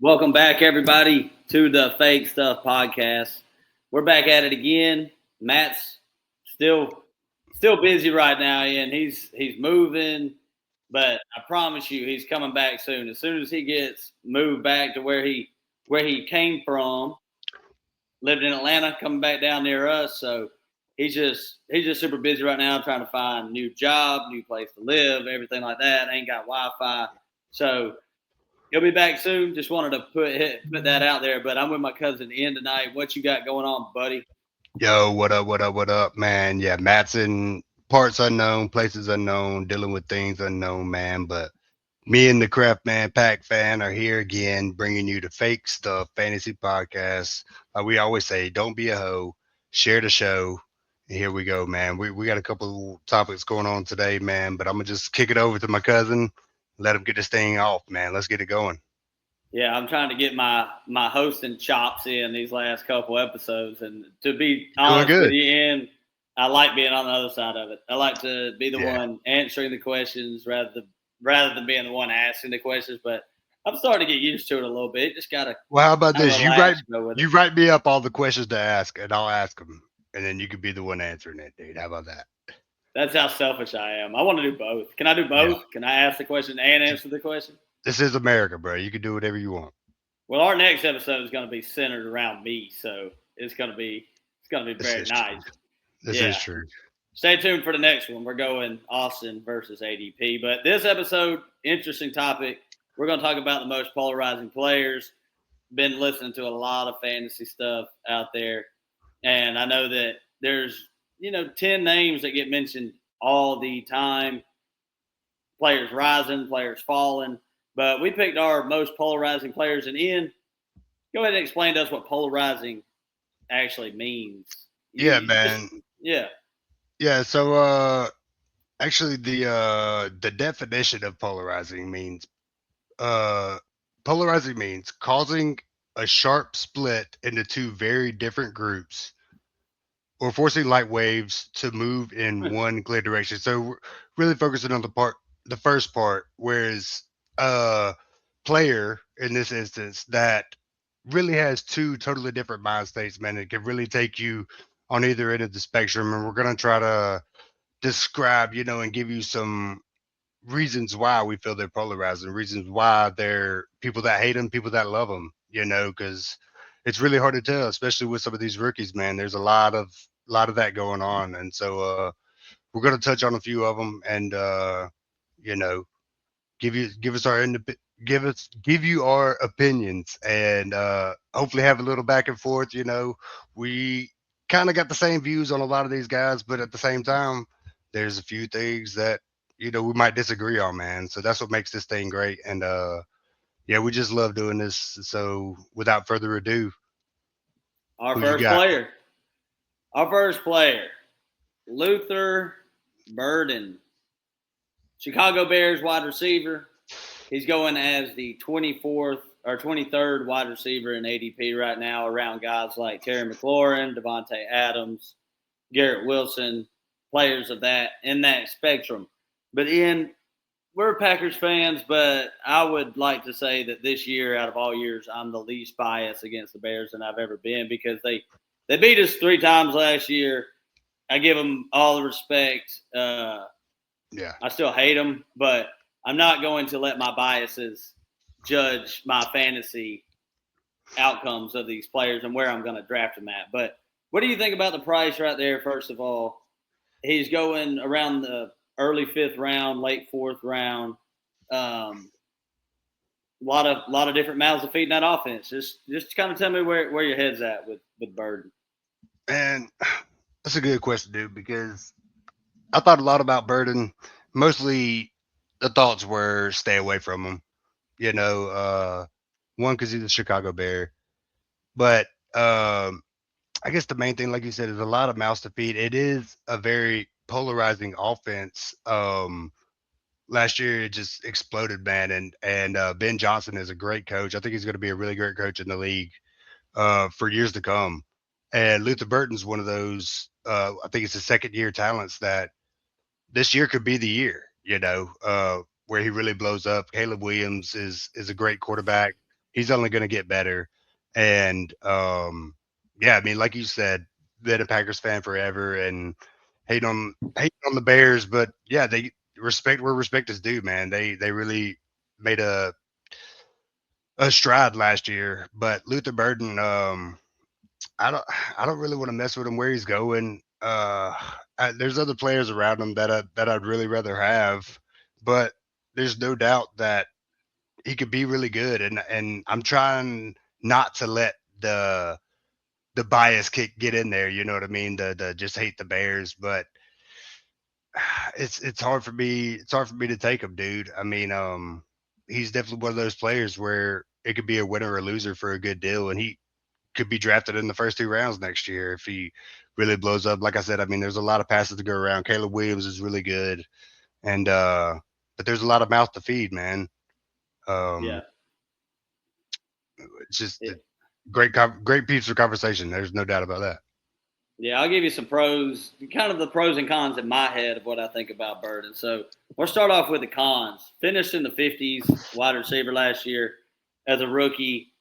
Welcome back, everybody, to the Fake Stuff Podcast. We're back at it again. Matt's still busy right now, and he's moving, but I promise you, he's coming back soon. As soon as he gets moved back to where he came from, lived in Atlanta, coming back down near us. So he's just super busy right now, trying to find a new job, new place to live, everything like that. Ain't got Wi-Fi, so he'll be back soon. Just wanted to put that out there. But I'm with my cousin Ian tonight. What you got going on, buddy? Yo, what up, man? Yeah, Matt's in parts unknown, places unknown, dealing with things unknown, man. But me and the Craft Man Pack fan are here again, bringing you the Fake Stuff Fantasy Podcast. Like we always say, don't be a hoe, share the show. And here we go, man. We got a couple of topics going on today, man. But I'm gonna just kick it over to my cousin, let him get this thing off, man. Let's get it going. Yeah, I'm trying to get my hosting chops in these last couple episodes, and to be Doing honest with good. you, Ian, I like being on the other side of it. I like to be the Yeah. one answering the questions rather than being the one asking the questions. But I'm starting to get used to it a little bit. Just gotta Well, how about kind of this? relax, go with it. You write me up all the questions to ask, and I'll ask them, and then you could be the one answering it, dude. How about that? That's how selfish I am. I want to do both. Can I do Yeah. both? Can I ask the question and answer the question? This is America, bro. You can do whatever you want. Well, our next episode is going to be centered around me, so it's going to be This very is nice. true. This Yeah. is true. Stay tuned for the next one. We're going Austin versus ADP. But this episode, interesting topic. We're going to talk about the most polarizing players. Been listening to a lot of fantasy stuff out there, and I know that there's 10 names that get mentioned all the time. Players rising, players falling. But we picked our most polarizing players. And Ian, go ahead and explain to us what polarizing actually means. Yeah, man. Yeah. Yeah. So, actually, the definition of uh, polarizing means causing a sharp split into two very different groups, or forcing light waves to move in one clear direction. So, we're really focusing on the first part, whereas player in this instance that really has two totally different mind states, man. It can really take you on either end of the spectrum. And we're going to try to describe, and give you some reasons why we feel they're polarizing, reasons why they're people that hate them, people that love them, because it's really hard to tell, especially with some of these rookies, man. There's a lot of that going on. And so, we're going to touch on a few of them and, you know, give us our give you our opinions and hopefully have a little back and forth. We kind of got the same views on a lot of these guys, but at the same time there's a few things that we might disagree on, man. So that's what makes this thing great. And yeah, we just love doing this. So without further ado, Our who you first got? player. Our first player, Luther Burden, Chicago Bears wide receiver. He's going as the 24th or 23rd wide receiver in ADP right now, around guys like Terry McLaurin, Devontae Adams, Garrett Wilson, players of that in that spectrum. But Ian, we're Packers fans, but I would like to say that this year, out of all years, I'm the least biased against the Bears than I've ever been, because they beat us 3 times last year. I give them all the respect. Yeah. I still hate them, but I'm not going to let my biases judge my fantasy outcomes of these players and where I'm going to draft them at. But what do you think about the price right there? First of all, he's going around the early 5th round, late 4th round. A lot of different mouths to feed in that offense. Just kind of tell me where your head's at with Burden. And that's a good question, dude, because I thought a lot about Burden. Mostly the thoughts were stay away from him. One, because he's a Chicago Bear. But I guess the main thing, like you said, is a lot of mouths to feed. It is a very polarizing offense. Last year it just exploded, man. And Ben Johnson is a great coach. I think he's going to be a really great coach in the league for years to come. And Luther Burton's one of those. I think it's the second year talents that this year could be the year. Where he really blows up. Caleb Williams is a great quarterback. He's only going to get better. And yeah, I mean, like you said, been a Packers fan forever and hating on the Bears, but yeah, they respect where respect is due, man. They really made a stride last year. But Luther Burton, I don't I don't really want to mess with him where he's going. There's other players around him that I'd really rather have, but there's no doubt that he could be really good, and I'm trying not to let the bias kick get in there. You know what I mean? The just hate the Bears, but it's hard for me. It's hard for me to take him, dude. I mean, he's definitely one of those players where it could be a winner or a loser for a good deal, and he could be drafted in the first 2 rounds next year if he really blows up. Like I said, I mean, there's a lot of passes to go around. Caleb Williams is really good, and but there's a lot of mouth to feed, man. Yeah. Um, it's just Yeah. a great piece of conversation. There's no doubt about that. Yeah, I'll give you some pros, kind of the pros and cons in my head of what I think about Burden. So we'll start off with the cons. Finished in the 50s, wide receiver last year as a rookie.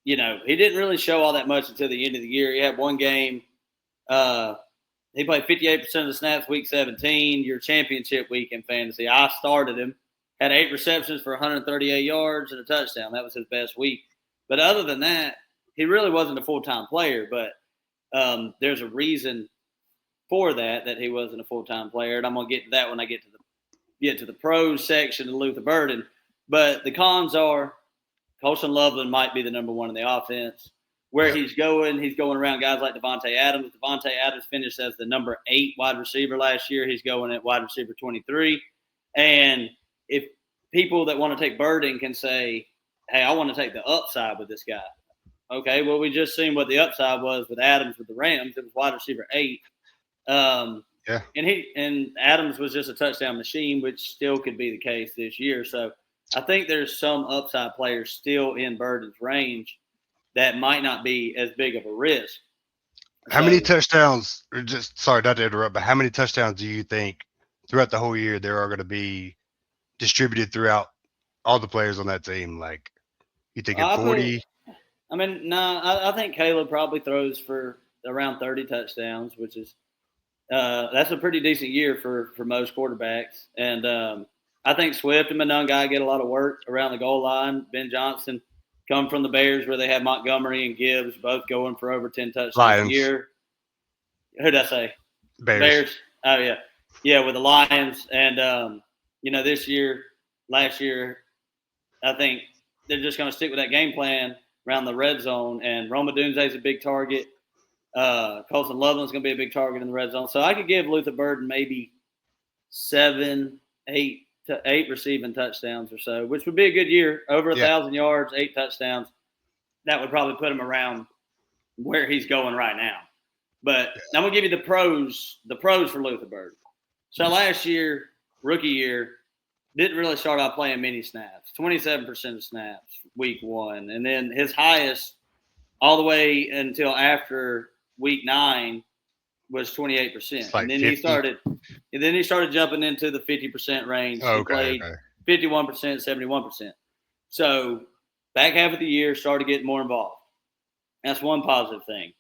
He didn't really show all that much until the end of the year. He had one game. Uh, he played 58% of the snaps week 17, your championship week in fantasy. I started him, had 8 receptions for 138 yards and a touchdown. That was his best week. But other than that, he really wasn't a full-time player. But there's a reason for that he wasn't a full-time player, and I'm going to get to that when I get to the pros section of Luther Burden. But the cons are Colson Loveland might be the number one in the offense. Where Yep. he's going around guys like Devontae Adams. Devontae Adams finished as the number 8 wide receiver last year. He's going at wide receiver 23. And if people that want to take Burden can say, hey, I want to take the upside with this guy. Okay, well, we just seen what the upside was with Adams with the Rams. It was wide receiver 8. Yeah. And Adams was just a touchdown machine, which still could be the case this year. So I think there's some upside players still in Burden's range that might not be as big of a risk. How many touchdowns? Or just sorry not to interrupt, but how many touchdowns do you think throughout the whole year there are going to be distributed throughout all the players on that team? Like, you thinking 40? I think Caleb probably throws for around 30 touchdowns, which is that's a pretty decent year for most quarterbacks. And I think Swift and Monongai get a lot of work around the goal line. Ben Johnson come from the Bears where they have Montgomery and Gibbs both going for over 10 touchdowns Lions. a year. Who'd I say? Bears. Oh, yeah. Yeah, with the Lions. And, last year, I think they're just going to stick with that game plan around the red zone. And Roma Dunze's a big target. Colson Loveland's going to be a big target in the red zone. So I could give Luther Burden maybe 8 receiving touchdowns or so, which would be a good year. Over 1,000 yards, 8 touchdowns. That would probably put him around where he's going right now. But I'm going to give you the pros for Luther Burden. So last year, rookie year, didn't really start out playing many snaps, 27% of snaps week 1. And then his highest all the way until after week 9 was 28%. Like and then 50? he started jumping into the 50% range. Oh, he played 51%, 71%. So back half of the year started getting more involved. That's one positive thing.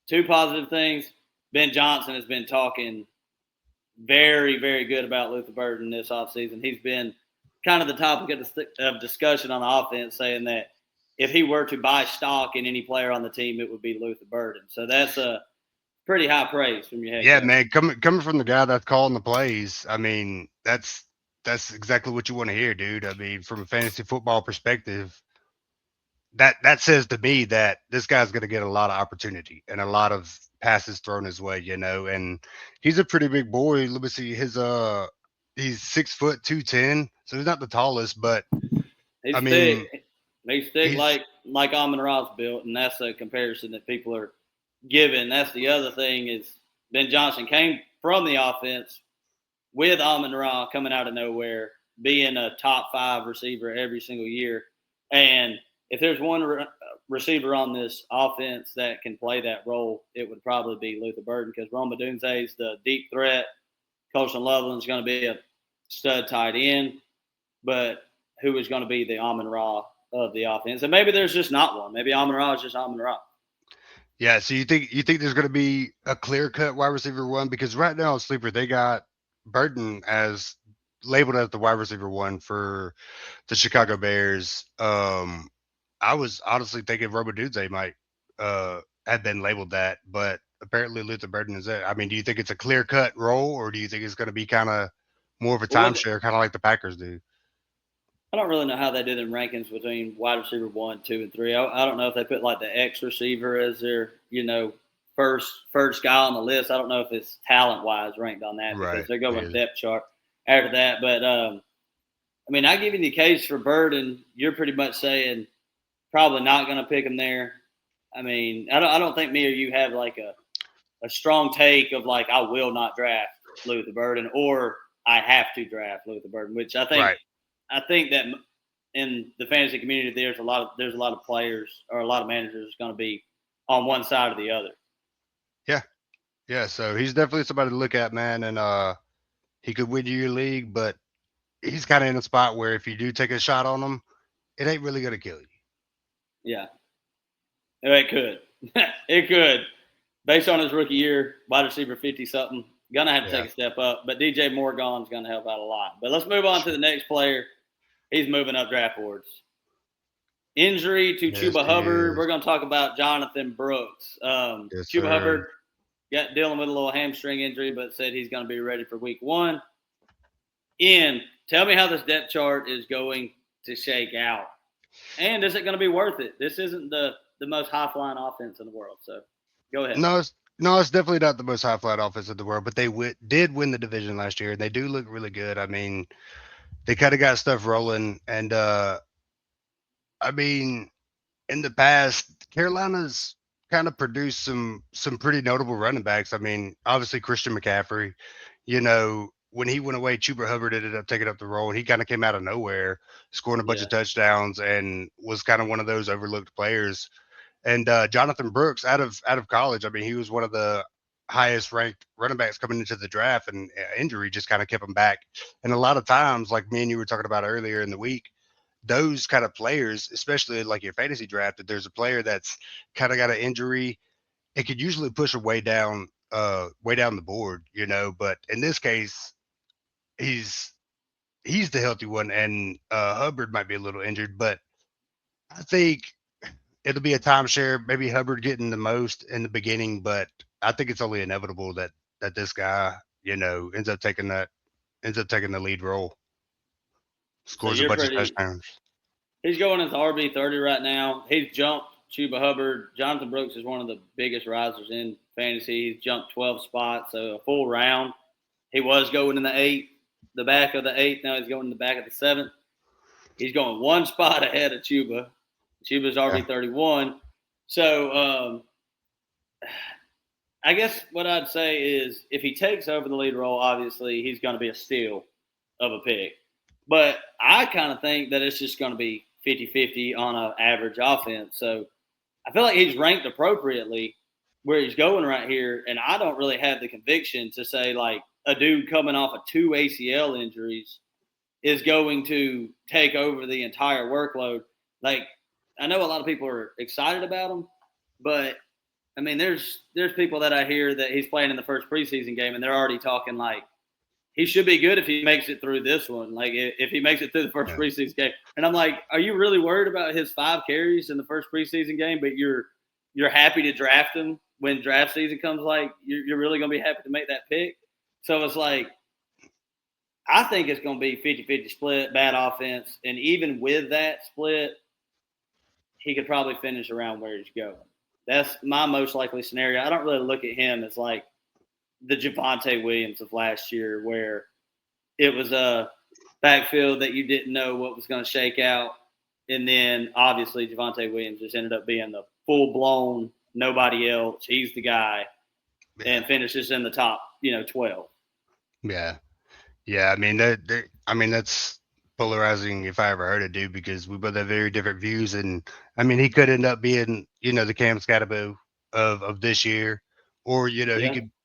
2 positive things, Ben Johnson has been talking very, very good about Luther Burden this offseason. He's been kind of the topic of discussion on the offense, saying that if he were to buy stock in any player on the team, it would be Luther Burden. So that's a pretty high praise from your head coach. Man, coming from the guy that's calling the plays, I mean, that's exactly what you want to hear, dude. I mean, from a fantasy football perspective, that says to me that this guy's going to get a lot of opportunity and a lot of passes thrown his way, and he's a pretty big boy. Let me see he's 6 foot 210, so he's not the tallest, but he's I mean, he's thick like Amon Ra's built, and that's a comparison that people are giving. That's the other thing is Ben Johnson came from the offense with Amon Ra coming out of nowhere, being a top 5 receiver every single year. And if there's one receiver on this offense that can play that role, it would probably be Luther Burden because Roma Dunze's the deep threat. Colson Loveland's going to be a stud tight end, but who is going to be the Amon Ra of the offense? And maybe there's just not one. Maybe Amon Ra is just Amon Ra. Yeah, so you think there's going to be a clear cut wide receiver one, because right now on Sleeper they got Burton as labeled as the wide receiver one for the Chicago Bears. I was honestly thinking Roboduze might have been labeled that, but apparently Luther Burton is it. I mean, do you think it's a clear cut role, or do you think it's going to be kind of more of a Well, timeshare, kind of like the Packers do? I don't really know how they did in rankings between wide receiver 1, 2, and 3. I don't know if they put like the X receiver as their first guy on the list. I don't know if it's talent wise ranked on that because Right. they're going Yeah. depth chart after that. But I mean, I give you the case for Burden. You're pretty much saying probably not going to pick him there. I mean, I don't think me or you have like a strong take of like I will not draft Luther Burden or I have to draft Luther Burden, which Right. I think that in the fantasy community there's a lot of players or a lot of managers going to be on one side or the other. Yeah. Yeah. So he's definitely somebody to look at, man, and he could win you your league, but he's kind of in a spot where if you do take a shot on him, it ain't really going to kill you. Yeah, it could. It could. Based on his rookie year, wide receiver 50 something, gonna have to take a step up. But DJ Morgan's gonna help out a lot. But let's move on to the next player. He's moving up draft boards. Injury to Yes, Chuba he Hubbard. is. We're going to talk about Jonathan Brooks. Yes, Chuba sir. Hubbard got dealing with a little hamstring injury, but said he's going to be ready for week 1. Ian, tell me how this depth chart is going to shake out. And is it going to be worth it? This isn't the most high-flying offense in the world, so go ahead. No, it's definitely not the most high flight offense in the world, but they did win the division last year, and they do look really good. I mean, they kind of got stuff rolling, and I mean, in the past, Carolina's kind of produced some pretty notable running backs. I mean, obviously Christian McCaffrey, when he went away, Chuba Hubbard ended up taking up the role, and he kind of came out of nowhere, scoring a bunch Yeah. of touchdowns, and was kind of one of those overlooked players. And Jonathan Brooks, out of college, I mean, he was one of the highest ranked running backs coming into the draft, and injury just kind of kept him back. And a lot of times, like me and you were talking about earlier in the week, those kind of players, especially like your fantasy draft, if there's a player that's kind of got an injury, it could usually push a way down the board, But in this case, he's he's the healthy one, and Hubbard might be a little injured, but I think it'll be a timeshare. Maybe Hubbard getting the most in the beginning, but I think it's only inevitable that this guy, ends up taking the lead role, So scores a you're bunch of pretty touchdowns. – he's going as RB30 right now. He's jumped Chuba Hubbard. Jonathan Brooks is one of the biggest risers in fantasy. He's jumped 12 spots, so a full round. He was going in the back of the 8th. Now he's going in the back of the 7th. He's going one spot ahead of Chuba. Chuba's RB31. So I guess what I'd say is if he takes over the lead role, obviously he's going to be a steal of a pick. But I kind of think that it's just going to be 50-50 on an average offense. So I feel like he's ranked appropriately where he's going right here. And I don't really have the conviction to say like a dude coming off of 2 ACL injuries is going to take over the entire workload. Like, I know a lot of people are excited about him, but I mean, there's people that I hear that he's playing in the first preseason game, and they're already talking like he should be good if he makes it through this one. Like if he makes it through the first preseason game, and I'm like, are you really worried about his 5 carries in the first preseason game? But you're happy to draft him when draft season comes. Like you're really gonna be happy to make that pick. So it's like I think it's going to be 50-50 split, bad offense. And even with that split, he could probably finish around where he's going. That's my most likely scenario. I don't really look at him as like the Javonte Williams of last year where it was a backfield that you didn't know what was going to shake out. And then obviously Javonte Williams just ended up being the full-blown nobody else. He's the guy and finishes in the top, 12. Yeah. Yeah, I mean that's polarizing if I ever heard it, dude, because we both have very different views. And I mean, he could end up being, the Cam Scatterbo of this year, or Yeah.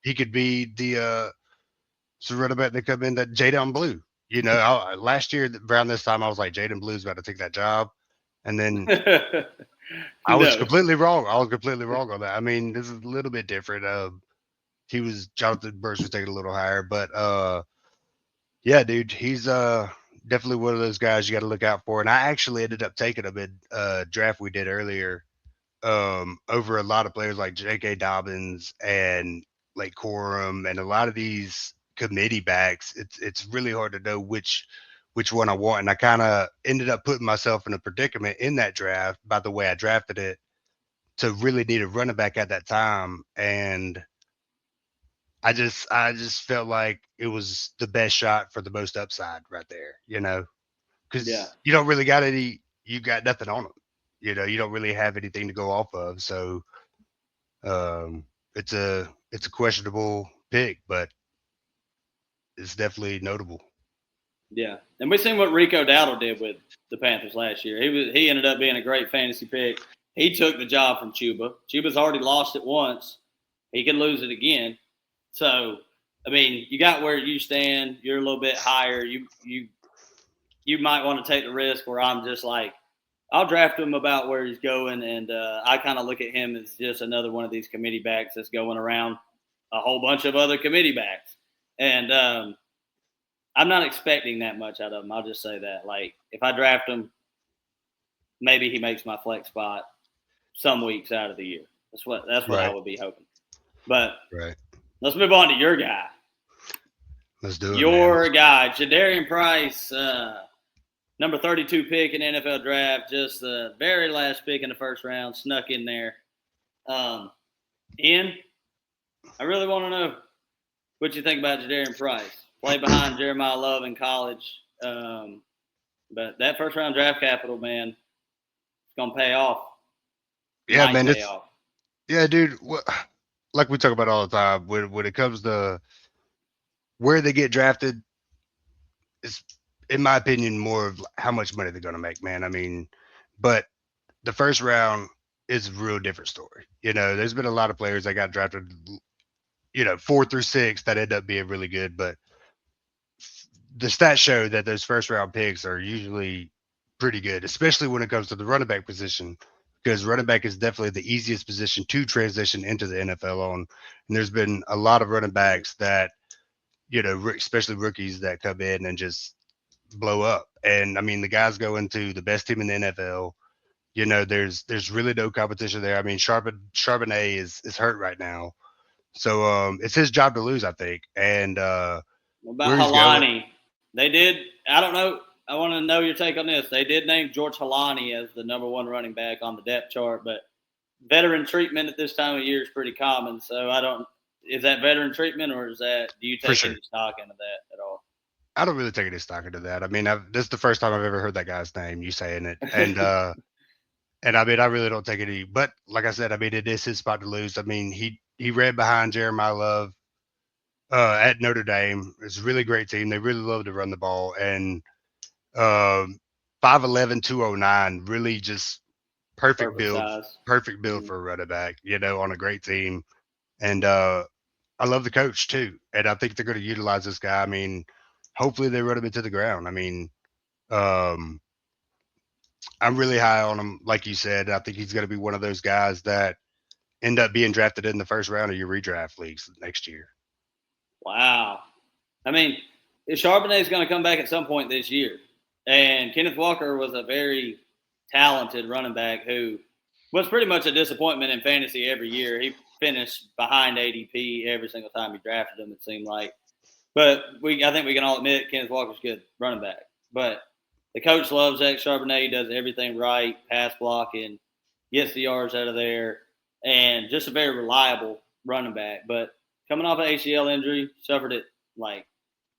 he could be the so running back that come in that Jaden Blue. Last year around this time, I was like, Jaden Blue's about to take that job, and then I was No. completely wrong. I was completely wrong on that. I mean, this is a little bit different. Jonathan Burst was taken a little higher, but yeah, dude, he's definitely one of those guys you got to look out for. And I actually ended up taking him in draft we did earlier over a lot of players like J.K. Dobbins and Lake Corum and a lot of these committee backs. It's really hard to know which one I want, and I kind of ended up putting myself in a predicament in that draft by the way I drafted it to really need a running back at that time. And I just felt like it was the best shot for the most upside right there, Yeah. because you don't really got you got nothing on them. You don't really have anything to go off of. So um, it's a questionable pick, but it's definitely notable. Yeah. And we seen what Rico Dowdle did with the Panthers last year. He ended up being a great fantasy pick. He took the job from Chuba. Chuba's already lost it once. He could lose it again. So, I mean, you got where you stand. You're a little bit higher. You might want to take the risk where I'm just like, I'll draft him about where he's going, and I kind of look at him as just another one of these committee backs that's going around a whole bunch of other committee backs. And I'm not expecting that much out of him. I'll just say that. Like, if I draft him, maybe he makes my flex spot some weeks out of the year. That's what I Right, would be hoping. But right. let's move on to your guy. Let's do it, man. Your guy, Jadarian Price, number 32 pick in NFL draft, just the very last pick in the first round, snuck in there. Ian, I really want to know what you think about Jadarian Price. Played behind Jeremiah Love in college. But that first round draft capital, man, it's going to pay off. Yeah, Might man. pay off. Yeah, dude. Like we talk about all the time, when it comes to where they get drafted, it's in my opinion more of how much money they're going to make, man. I mean, but the first round is a real different story. There's been a lot of players that got drafted, 4 through 6 that end up being really good, but the stats show that those first round picks are usually pretty good, especially when it comes to the running back position, because running back is definitely the easiest position to transition into the NFL on. And there's been a lot of running backs that, especially rookies that come in and just blow up. And I mean, the guys go into the best team in the NFL. There's really no competition there. I mean, Charbonnet is hurt right now, so it's his job to lose, I think. And What where about he's going, Halani? They did. I don't know. I want to know your take on this. They did name George Halani as the number one running back on the depth chart, but veteran treatment at this time of year is pretty common. So I don't. Is that veteran treatment, or is that? Do you for take sure. any stock into that at all? I don't really take any stock into that. I mean, this is the first time I've ever heard that guy's name. You saying it, and I mean, I really don't take any. But like I said, I mean, it is his spot to lose. I mean, he ran behind Jeremiah Love at Notre Dame. It's a really great team. They really love to run the ball, and um, 5'11", 209, really just perfect Perfect build, size. perfect build Mm-hmm. for a running back. On a great team, and I love the coach too, and I think they're going to utilize this guy. I mean, hopefully they run him into the ground. I mean, um, I'm really high on him, like you said. I think he's going to be one of those guys that end up being drafted in the first round of your redraft leagues next year. Wow. I mean, Charbonnet is going to come back at some point this year. And Kenneth Walker was a very talented running back who was pretty much a disappointment in fantasy every year. He finished behind ADP every single time he drafted him, it seemed like. But I think we can all admit Kenneth Walker's a good running back. But the coach loves Zach Charbonnet. He does everything right, pass blocking, gets the yards out of there, and just a very reliable running back. But coming off an ACL injury, suffered it like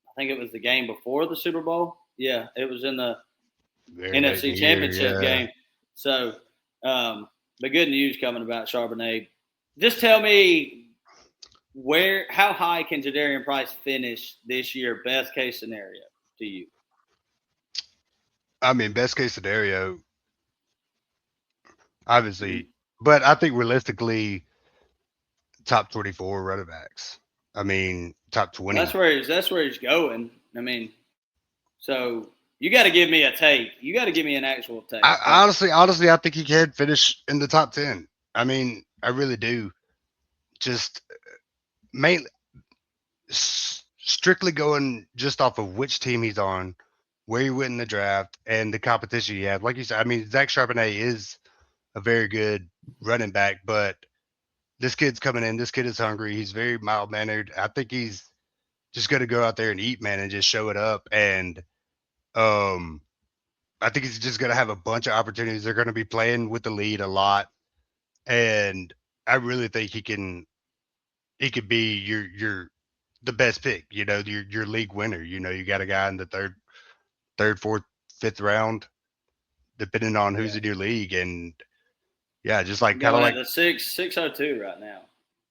I think it was the game before the Super Bowl. Yeah, it was in the Very late in NFC the year, Championship yeah. game. So, but good news coming about Charbonnet. Just tell me how high can Jadarian Price finish this year? Best case scenario to you. I mean, best case scenario, obviously, Mhm. but I think realistically, top 24 running backs. I mean, top Well, 20. that's where he's going. I mean, so you got to give me a take. You got to give me an actual take. I honestly, I think he can finish in the top 10. I mean, I really do. Just mainly strictly going just off of which team he's on, where he went in the draft, and the competition he had. Like you said, I mean, Zach Charbonnet is a very good running back, but this kid's coming in. This kid is hungry. He's very mild mannered. I think he's just going to go out there and eat, man, and just show it up. And um, I think he's just going to have a bunch of opportunities. They're going to be playing with the lead a lot, and I really think he could be your the best pick. You know, your league winner. You know, you got a guy in the third, fourth, fifth round, depending on who's Yeah, in your league, and yeah, just like kind of going at like the 602 right now.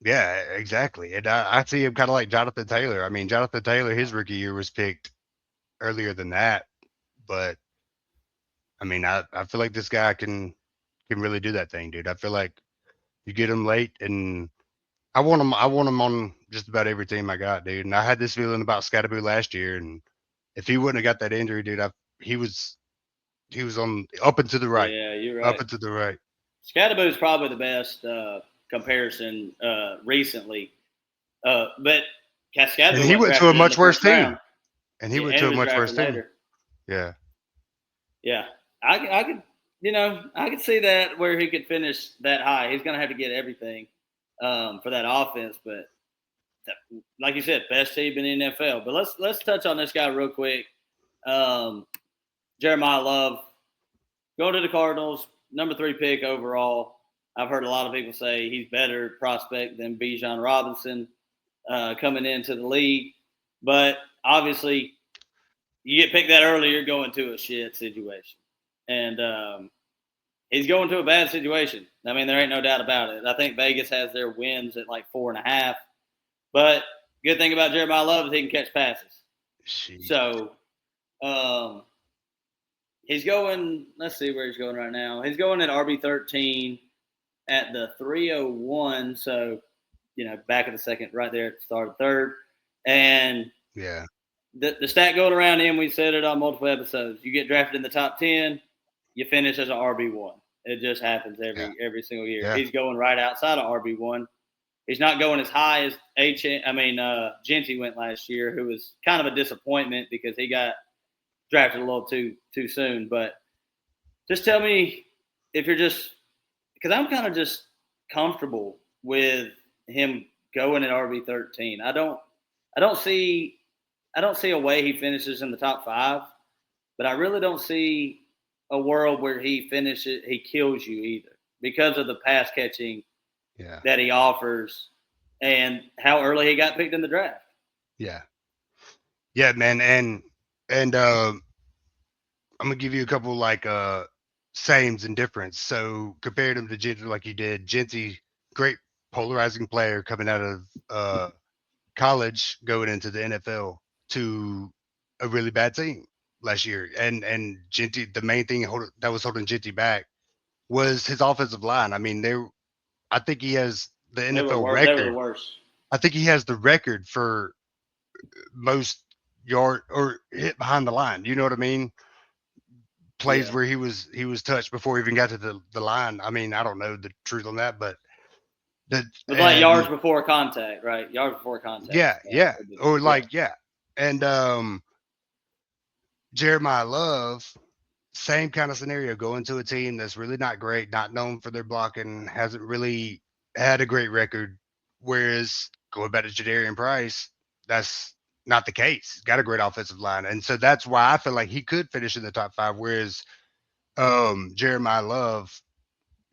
yeah, exactly. And I see him kind of like Jonathan Taylor. I mean, Jonathan Taylor, his rookie year was picked earlier than that, but I mean, I feel like this guy can really do that thing, dude. I feel like you get him late, and I want him on just about every team I got, dude. And I had this feeling about Scatterboo last year, and if he wouldn't have got that injury, dude, he was he was on up and to the right, Yeah, you're up right. and to the right, Scatterboo is probably the best comparison recently. But and Scatterboo he wasn't went to a drafted in the much worse first round. team, and he Yeah, went and to he a was much worse drafted team. later. Yeah, Yeah, I could, I could see that where he could finish that high. He's going to have to get everything for that offense. But like you said, best team in the NFL. But let's touch on this guy real quick. Um, Jeremiah Love going to the Cardinals, number 3 pick overall. I've heard a lot of people say he's better prospect than Bijan Robinson coming into the league, but obviously you get picked that early, you're going to a shit situation, and he's going to a bad situation. I mean, there ain't no doubt about it. I think Vegas has their wins at like 4.5, but good thing about Jeremiah Love is he can catch passes. sheesh. So um, he's going. Let's see where he's going right now. He's going at RB13 at the 301. So back of the second, right there at the start of third, and Yeah, the stat going around him. We said it on multiple episodes. You get drafted in the top 10, you finish as an RB1. It just happens yeah, every single year. yeah. He's going right outside of RB1. He's not going as high as Genty went last year, who was kind of a disappointment because he got drafted a little too soon. But just tell me if you're just because I'm kind of just comfortable with him going at RB13. I don't see I don't see a way he finishes in the top 5, but I really don't see a world where he kills you either because of the pass catching Yeah. that he offers and how early he got picked in the draft. Yeah. Yeah, man. And I'm gonna give you a couple like sames and difference. So compared him to Genty like you did, Genty, great polarizing player coming out of college, going into the NFL to a really bad team last year. And Genty, the main thing that was holding Genty back was his offensive line. I mean, I think he has the NFL They were the record. worst. I think he has the record for most yard or hit behind the line. You know what I mean? Plays Yeah. where he was touched before he even got to the line. I mean, I don't know the truth on that, but that With like yards and before contact, right? Yards before contact. yeah, yeah, or Yeah. like yeah, and Jeremiah Love, same kind of scenario, going to a team that's really not great, not known for their blocking, hasn't really had a great record. Whereas going back to Jadarian Price, that's not the case. He's got a great offensive line, and so that's why I feel like he could finish in the top 5. Whereas Jeremiah Love,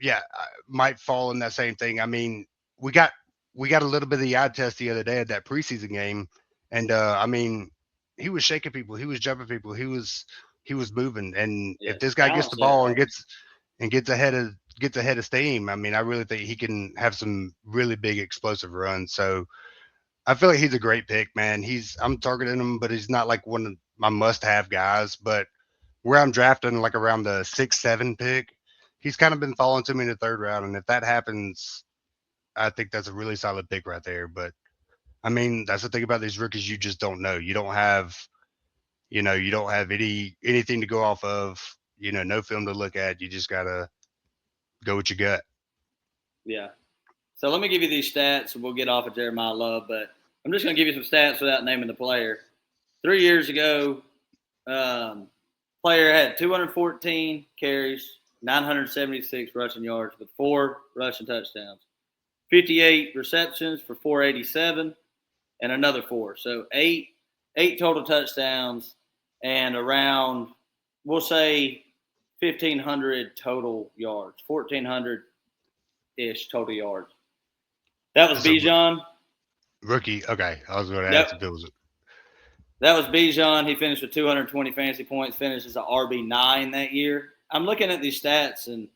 yeah, might fall in that same thing. I mean, we got we got a little bit of the eye test the other day at that preseason game, and I mean, he was shaking people, he was jumping people, he was moving. And Yeah. if this guy gets Talent's the there, ball right? and gets ahead of steam, I mean, I really think he can have some really big explosive runs. So I feel like he's a great pick, man. I'm targeting him, but he's not like one of my must-have guys. But where I'm drafting, like around the 6, 7 pick, he's kind of been falling to me in the third round. And if that happens, I think that's a really solid pick right there. But I mean, that's the thing about these rookies. You just don't know. You don't have, you don't have anything to go off of, no film to look at. You just got to go with your gut. Yeah. So let me give you these stats, and we'll get off of Jeremiah Love. But I'm just going to give you some stats without naming the player. 3 years ago, player had 214 carries, 976 rushing yards with 4 rushing touchdowns, 58 receptions for 487, and another 4. So eight total touchdowns and around, we'll say, 1,500 total yards, 1,400 ish total yards. That was As a Bijan. rookie, okay. I was going to ask if Yep. it was. That was Bijan. He finished with 220 fantasy points, finished as an RB9 that year. I'm looking at these stats, and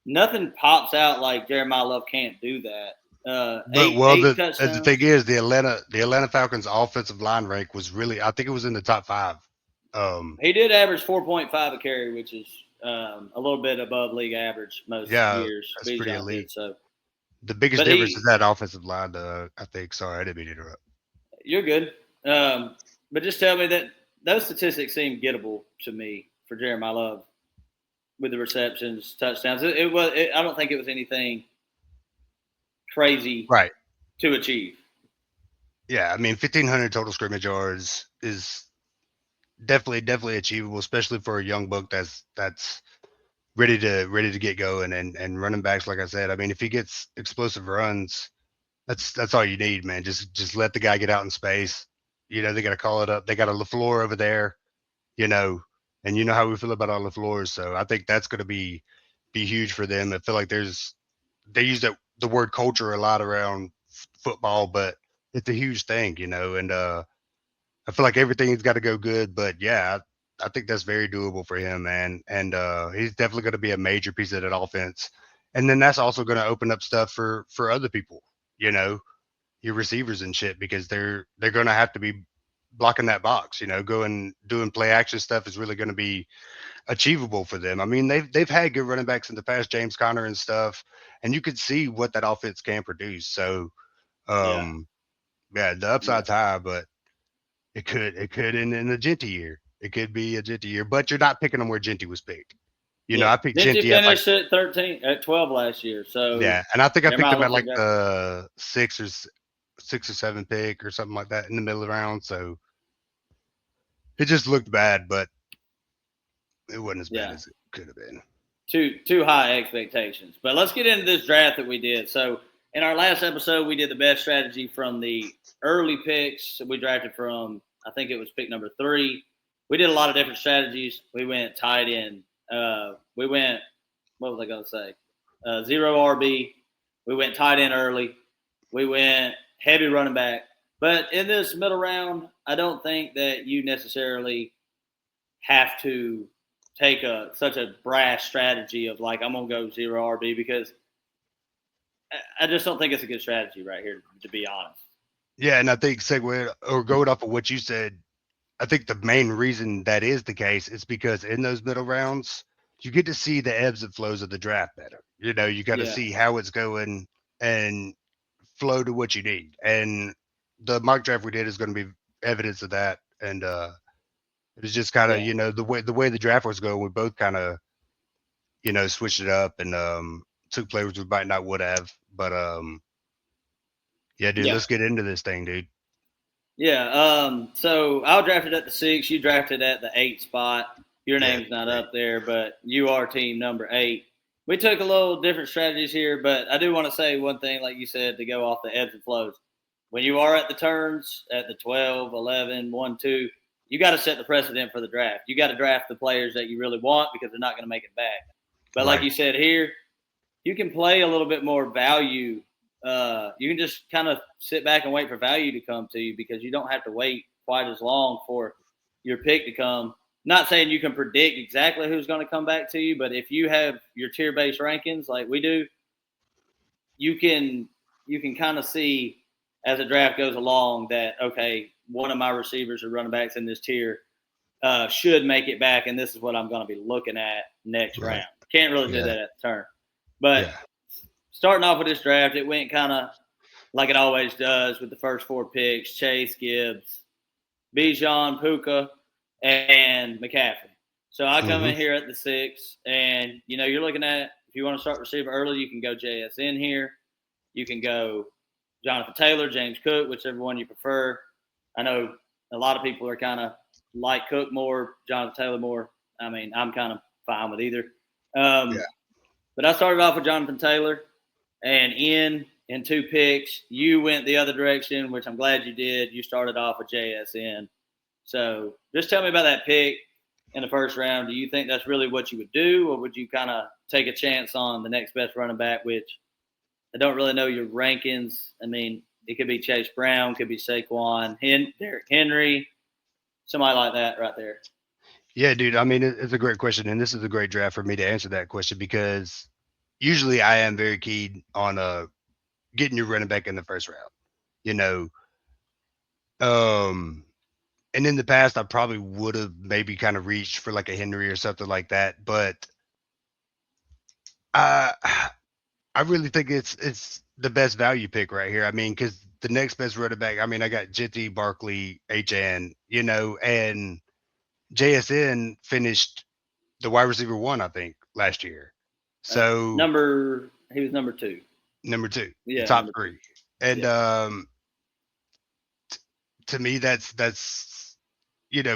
nothing pops out like Jeremiah Love can't do that. But Eight well, eight the thing touchdowns. is, the Atlanta Falcons offensive line rank was really, I think it was in the top 5. He did average 4.5 a carry, which is a little bit above league average most Yeah, years. that's pretty Bijan elite. did so, The biggest but difference is that offensive line. I think. Sorry, I didn't mean to interrupt. you're good. But just tell me that those statistics seem gettable to me for Jeremiah Love with the receptions, touchdowns. It was. I don't think it was anything crazy Right. to achieve. Yeah, I mean, 1,500 total scrimmage yards is definitely achievable, especially for a young buck that's ready to get going. And running backs, like I said, I mean, if he gets explosive runs, that's all you need, man. Just let the guy get out in space. They got to call it up. They got a LaFleur over there, you know, and you know how we feel about our LaFleurs. So I think that's going to be huge for them. I feel like they use the word culture a lot around football, but it's a huge thing, and I feel like everything's got to go good. But yeah, I think that's very doable for him, man. And he's definitely going to be a major piece of that offense. And then that's also going to open up stuff for other people, you know, your receivers and shit, because they're going to have to be blocking that box. Going doing play action stuff is really going to be achievable for them. I mean, they've had good running backs in the past, James Conner and stuff, and you could see what that offense can produce. So, Yeah, um, yeah, the yeah, upside's high, but it could in a Genty year. It could be a Genty year, but you're not picking them where Genty was picked. yeah. I picked Didn't you Genty at like finish at 13 at 12 last year? So yeah, and I think I picked Jeremiah him at Love's a like guy. the 6 or 7 pick or something like that in the middle of the round. So it just looked bad, but it wasn't as bad Yeah, as it could have been. too high expectations. But let's get into this draft that we did. So in our last episode, we did the best strategy from the early picks. We drafted from, I think it was pick number 3. We did a lot of different strategies. We went tight end. We went, what was I going to say? Zero RB. We went tight end early. We went heavy running back. But in this middle round, I don't think that you necessarily have to take such a brash strategy of like I'm gonna go zero RB because I just don't think it's a good strategy right here, to be honest. Yeah, and I think segue or going off of what you said, I think the main reason that is the case is because in those middle rounds, you get to see the ebbs and flows of the draft better. You got to Yeah, see how it's going and flow to what you need. And the mock draft we did is going to be evidence of that. And it was just kind of, yeah, the way the draft was going, we both kind of, switched it up and took players we might not would have. But yeah, dude, yeah, let's get into this thing, dude. yeah. So I drafted at the 6. You drafted at the 8 spot. Your Yeah, name's not great. up there, but you are team number 8. We took a little different strategies here, but I do want to say one thing, like you said, to go off the ebbs and flows. When you are at the turns at the 12, 11, 1, 2, you got to set the precedent for the draft. You got to draft the players that you really want because they're not going to make it back. But like Right. you said here, you can play a little bit more value. You can just kind of sit back and wait for value to come to you because you don't have to wait quite as long for your pick to come. Not saying you can predict exactly who's going to come back to you, but if you have your tier based rankings like we do, you can kind of see as the draft goes along that okay, one of my receivers or running backs in this tier should make it back, and this is what I'm going to be looking at next Right. round. Can't really do Yeah. that at the turn. But Yeah. starting off with this draft, it went kind of like it always does with the first 4 picks: Chase, Gibbs, Bijan, Puka, and McCaffrey. So I come Hmm. in here at the 6, and you're looking at, if you want to start receiver early, you can go JSN here. You can go Jonathan Taylor, James Cook, whichever one you prefer. I know a lot of people are kind of like Cook more, Jonathan Taylor more. I mean, I'm kind of fine with either. Yeah. But I started off with Jonathan Taylor, and in 2 picks, you went the other direction, which I'm glad you did. You started off with JSN. So just tell me about that pick in the first round. Do you think that's really what you would do, or would you kind of take a chance on the next best running back, which I don't really know your rankings. I mean, it could be Chase Brown, could be Saquon, Derrick Henry, somebody like that right there. Yeah, dude. I mean, it's a great question, and this is a great draft for me to answer that question because usually I am very keen on getting your running back in the first round. You know, um, and in the past I probably would have maybe kind of reached for like a Henry or something like that, but I I really think it's the best value pick right here. I mean, because the next best running back, I mean, I got Jitty, Barkley, HN, and JSN finished the wide receiver 1, I think, last year. So He was number 2. number 2, the Yeah, top number 2. 3. And Yeah. to me that's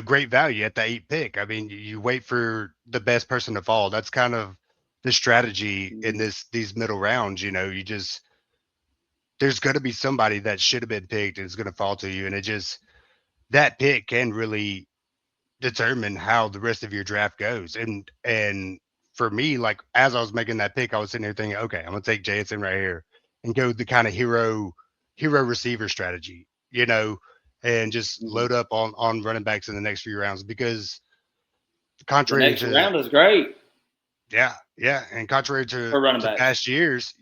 great value at the 8 pick. I mean, you wait for the best person to fall. That's kind of the strategy in Mm-hmm. these middle rounds. You just there's going to be somebody that should have been picked and is going to fall to you, and it just that pick can really determine how the rest of your draft goes. And for me, like as I was making that pick, I was sitting there thinking, okay, I'm gonna take JSN right here and go the kind of hero receiver strategy, and just Mm-hmm. load up on running backs in the next few rounds because The contrary next to round is great yeah, and contrary for running to backs. past years,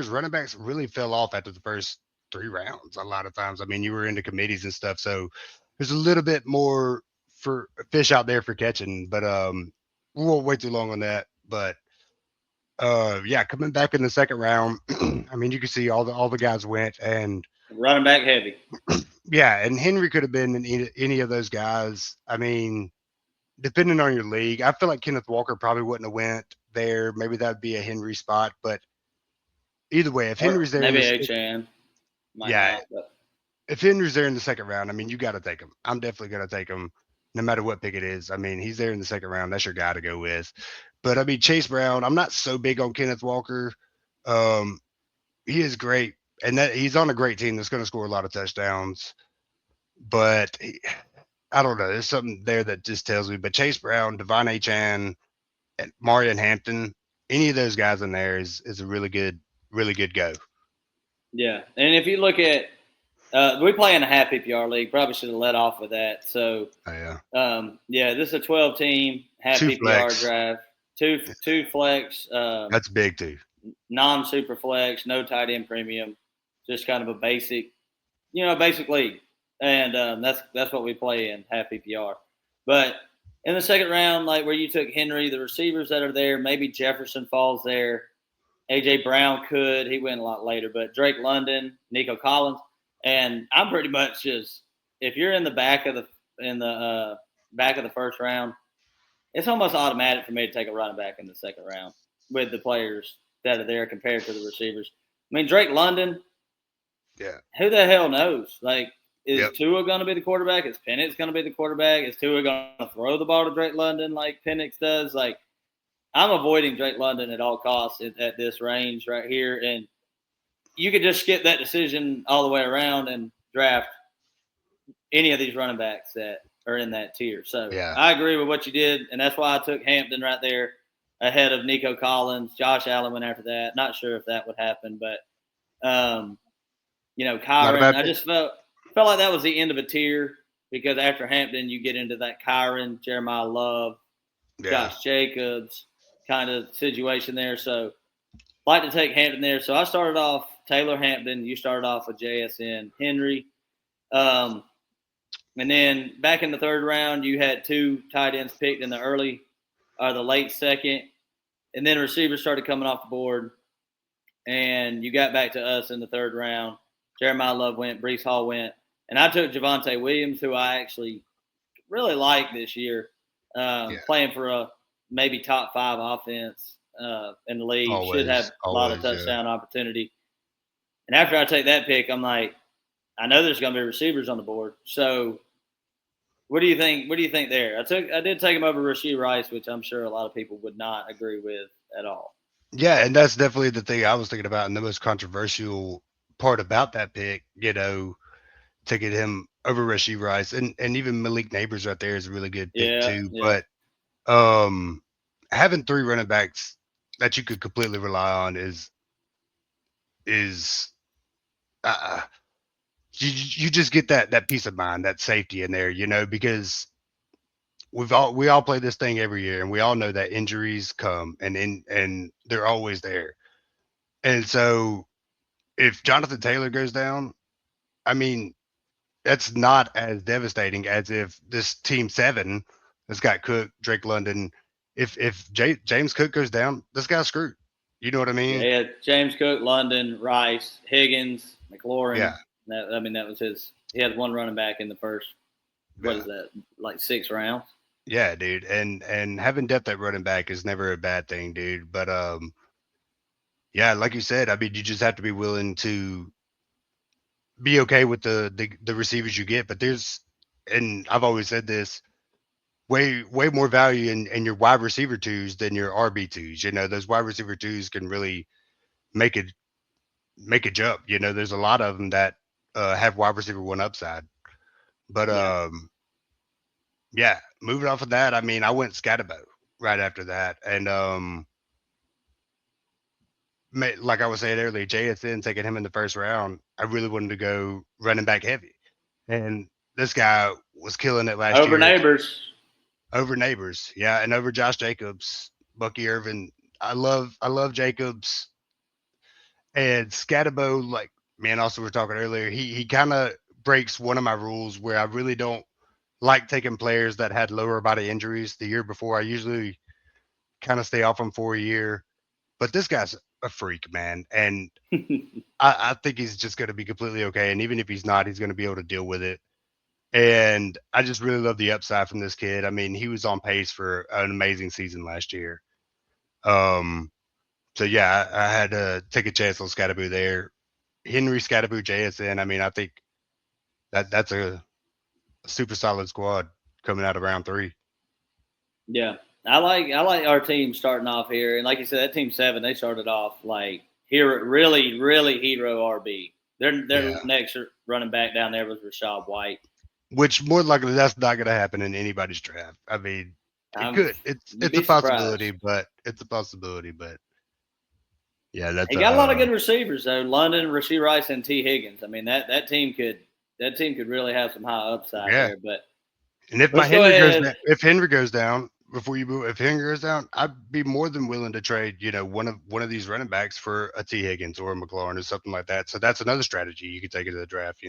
running backs really fell off after the first 3 rounds. A lot of times, I mean, you were into committees and stuff, so there's a little bit more for fish out there for catching. But we won't wait too long on that. But yeah, coming back in the second round, I mean, you can see all the guys went, and Running back heavy. yeah, and Henry could have been in any of those guys. I mean, depending on your league, I feel like Kenneth Walker probably wouldn't have went there. Maybe that'd be a Henry spot, but either way, if Or Henry's there in maybe this, HN. Might yeah, not, but if Henry's there in the second round, I mean, you got to take him. I'm definitely going to take him, no matter what pick it is. I mean, he's there in the second round. That's your guy to go with. But I mean, Chase Brown, I'm not so big on Kenneth Walker. Um, he is great, and that he's on a great team that's going to score a lot of touchdowns. But I don't know. There's something there that just tells me. But Chase Brown, Devon Achan, and Marion Hampton, any of those guys in there is a really good go. yeah. And if you look at, we play in a half PPR league. Probably should have let off with that. So, Oh, yeah. yeah, this is a 12-team half 2 PPR flex. draft. Two flex, That's big too. non-super flex, no tight end premium, just kind of a basic league, and that's what we play in half PPR. But in the second round, like where you took Henry, the receivers that are there, maybe Jefferson falls there. AJ Brown could. He went a lot later, but Drake London, Nico Collins, and I'm pretty much just if you're in the back of the first round, it's almost automatic for me to take a running back in the second round with the players that are there compared to the receivers. I mean, Drake London, Yeah. who the hell knows? Like, is Yep. Tua going to be the quarterback? Is Penix going to be the quarterback? Is Tua going to throw the ball to Drake London like Penix does? Like, I'm avoiding Drake London at all costs at this range right here. And you could just skip that decision all the way around and draft any of these running backs that are in that tier. So Yeah. I agree with what you did. And that's why I took Hampton right there ahead of Nico Collins. Josh Allen went after that. Not sure if that would happen, but, Not a Kyron, bad I pick. just felt like that was the end of a tier because after Hampton, you get into that Kyron, Jeremiah Love, Yeah. Josh Jacobs kind of situation there. So like to take Hampton there. So I started off Taylor Hampton. You started off with JSN Henry. Um, And then back in the third round, you had two tight ends picked in the early or the late second, and then receivers started coming off the board, and you got back to us in the third round. Jeremiah Love went, Brees Hall went, and I took Javonte Williams, who I actually really like this year, Yeah, playing for a maybe top five offense in the league. Should have always, a lot of always. Yeah. touchdown opportunity. And after I take that pick, I'm like, I know there's going to be receivers on the board. So what do you think? What do you think there? I did take him over Rasheed Rice, which I'm sure a lot of people would not agree with at all. Yeah, and that's definitely the thing I was thinking about, and the most controversial part about that pick, taking him over Rasheed Rice, and even Malik Neighbors right there is a really good pick Yeah, too. yeah, But um, having three running backs that you could completely rely on is uh, you just get that peace of mind, that safety in there, because we all play this thing every year, and we all know that injuries come and they're always there. And so if Jonathan Taylor goes down, I mean, that's not as devastating as if this team seven that's got Cook, Drake London, if James Cook goes down, this guy's screwed. You know what I yeah. mean? He had James Cook, London, Rice, Higgins, McLaurin. Yeah, That was his. He had one running back in the first. What yeah, is that? Like 6 rounds. yeah, dude. And having depth at running back is never a bad thing, dude. But yeah, like you said, I mean, you just have to be willing to be okay with the receivers you get. But and I've always said this, way more value in your wide receiver twos than your RB twos. Those wide receiver twos can really make it make a jump. There's a lot of them that have wide receiver one upside. But Yeah. yeah, moving off of that, I mean, I went Scatterbo right after that, and like I was saying earlier, JSN taking him in the first round, I really wanted to go running back heavy, and this guy was killing it last Over year neighbors. over Neighbors, yeah, and over Josh Jacobs, Bucky Irvin. I love Jacobs and Scatterbo. Like, man, also we are talking earlier, he kind of breaks one of my rules where I really don't like taking players that had lower body injuries the year before. I usually kind of stay off them for a year, but this guy's a freak, man, and I think he's just going to be completely okay. And even if he's not, he's going to be able to deal with it. And I just really love the upside from this kid. I mean, he was on pace for an amazing season last year. Um, so yeah, I had to take a chance on Scattaboo there. Henry Scattaboo JSN. I mean, I think that's a super solid squad coming out of round three. Yeah, I like our team starting off here, and like you said, that team seven they started off like hero, really hero RB. Their Yeah. next running back down there was Rashad White. Which more than likely that's not going to happen in anybody's draft. I mean, it Um, could. It's you'd it's a be possibility, surprised. but it's a possibility. But yeah, that's He a got a lot of good receivers though. London, Rasheed Rice, and T. Higgins. I mean that team could really have some high upside yeah. there. But And if my let's go Henry goes ahead. down, if Henry goes down before you move, if Henry goes down, I'd be more than willing to trade, one of these running backs for a T Higgins or a McLaurin or something like that. So that's another strategy you could take into the draft.